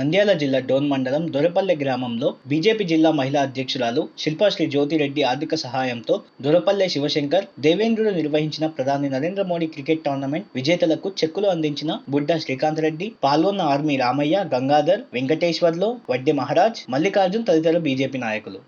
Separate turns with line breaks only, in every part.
నంద్యాల జిల్లా డోన్ మండలం దొరపల్లె గ్రామంలో బీజేపీ జిల్లా మహిళా అధ్యక్షురాలు శిల్పాశ్రీ జ్యోతిరెడ్డి ఆర్థిక సహాయంతో దొరపల్లె శివశంకర్ దేవేంద్రుడు నిర్వహించిన ప్రధాని నరేంద్ర మోడీ క్రికెట్ టోర్నమెంట్ విజేతలకు చెక్కులు అందించిన బుడ్డా శ్రీకాంత్ రెడ్డి, పాల్గొన్న ఆర్మీ రామయ్య, గంగాధర్, వెంకటేశ్వర్లు, వడ్డె మహారాజ్, మల్లికార్జున్ తదితర బీజేపీ నాయకులు.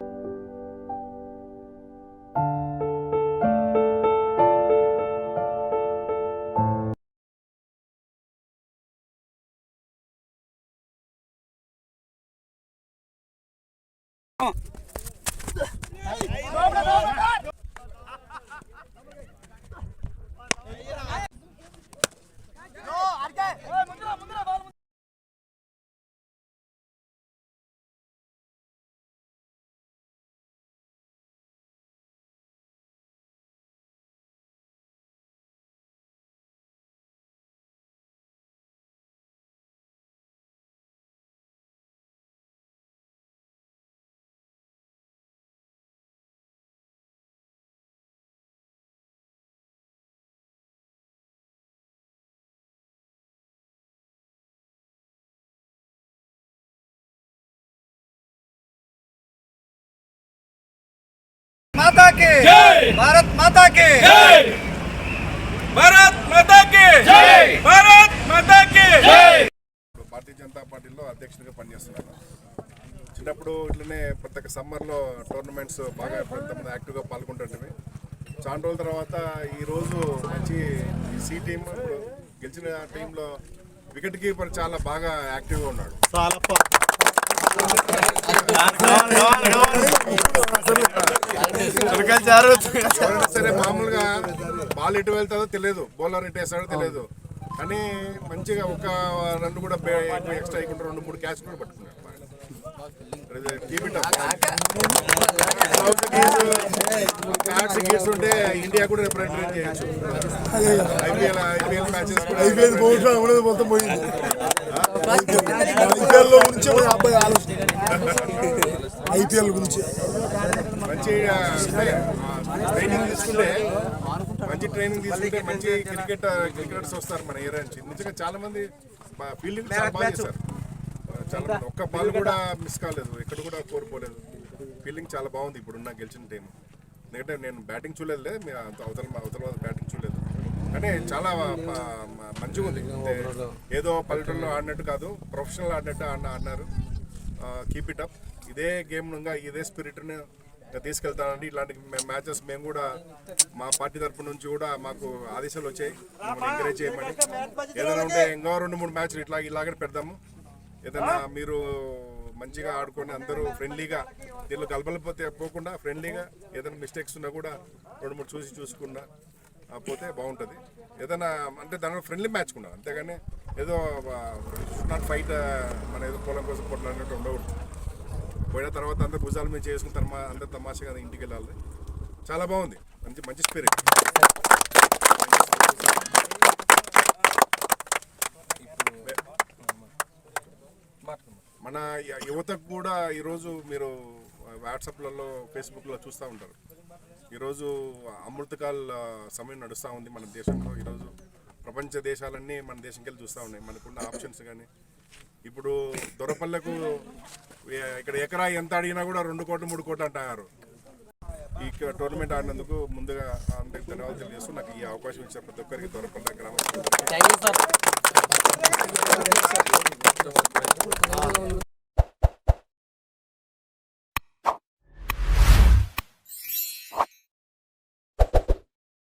माता की जय, भारत माता की जय, भारत माता की जय, भारत माता की जय. భారతీయ జనతా పార్టీలో అధ్యక్షుడిగా పనిచేస్తున్నాను. చిన్నప్పుడు ఇట్లనే ప్రతి సమ్మర్లో టోర్నమెంట్స్ బాగా కొంతమంది యాక్టివ్గా పాల్గొంటుంటే చాలా రోజుల తర్వాత ఈరోజు మంచి సి టీమ్ గెలిచిన టీంలో వికెట్ కీపర్ చాలా బాగా యాక్టివ్గా ఉన్నాడు. సరే మామూలుగా బాల్ ఎటు వెళ్తాదో తెలియదు, బౌలర్ ఎటు వేస్తాడో తెలియదు, కానీ మంచిగా ఒక రన్ కూడా ఎక్స్ట్రా అయ్యకుండా 2-3 క్యాచ్ కూడా పట్టుకున్నాడు. గీడ్స్ ఉంటే ఇండియా కూడా రిప్రజెంట్ చేయొచ్చు. ఐపీఎల్ మ్యాచెస్ మొత్తం పోయింది. ఐపీఎల్ గురించి మంచి ట్రైనింగ్ తీసుకుంటే మంచి క్రికెటర్స్ వస్తారు మన ఏరియా నుంచి. నిజంగా చాలా మంది ఫీల్డింగ్ చాలా బాగా చేశారు. చాలా ఒక్క బాల్ కూడా మిస్ కాలేదు, ఎక్కడ కూడా కోల్పోలేదు. ఫీల్డింగ్ చాలా బాగుంది ఇప్పుడున్న గెలిచిన టీం. ఎందుకంటే నేను బ్యాటింగ్ చూడలేదులే, అవతల బ్యాటింగ్ చూడలేదు, కానీ చాలా మంచిగా ఉంది. ఏదో పల్లెటూరులో ఆడినట్టు కాదు, ప్రొఫెషనల్ ఆడినట్టు ఆడినారు. Keep it up. ఇదే గేమ్ ఇదే స్పిరిట్ని తీసుకెళ్తానండి. ఇలాంటి మ్యాచెస్ మేము కూడా మా పార్టీ తరఫు నుంచి కూడా మాకు ఆదేశాలు వచ్చాయి, ఎంకరేజ్ చేయమని. ఏదైనా ఉంటే ఇంకా 2-3 మ్యాచ్లు ఇలాగే పెడదాము. ఏదైనా మీరు మంచిగా ఆడుకొని అందరూ ఫ్రెండ్లీగా దీనిలో పోకుండా ఫ్రెండ్లీగా ఏదైనా మిస్టేక్స్ ఉన్నా కూడా 2-3 చూసుకున్నా పోతే బాగుంటుంది. ఏదైనా అంటే దానిలో ఫ్రెండ్లీ మ్యాచ్ కూడా, అంతేగాని ఏదో నాట్ ఫైట్ మన ఏదో పొలం కోసం కొట్లాడినట్టు ఉండకూడదు. పోయిన తర్వాత అందరు భుజాల మీద చేసుకుని అందరు తమాషగా ఇంటికి వెళ్ళాలి. చాలా బాగుంది, మంచి స్పిరిట్. మన యువతకు కూడా ఈరోజు మీరు వాట్సాప్లలో ఫేస్బుక్లో చూస్తూ ఉంటారు. ఈరోజు అమృతకాల్ సమయం నడుస్తూ ఉంది మన దేశంలో. ఈరోజు ప్రపంచ దేశాలన్నీ మన దేశంకి వెళ్ళి చూస్తూ ఉన్నాయి, మనకున్న ఆప్షన్స్ కానీ. ఇప్పుడు దొరపల్లెకు ఇక్కడ ఎకరా ఎంత అడిగినా కూడా 2 కోట్లు 3 కోట్లు అంటారు. ఈ టోర్నమెంట్ ఆడినందుకు ముందుగా అందరికి ధన్యవాదాలు తెలియజేస్తూ నాకు ఈ అవకాశం ఇచ్చారు ప్రతి ఒక్కరికి దొరపల్లె గ్రామం.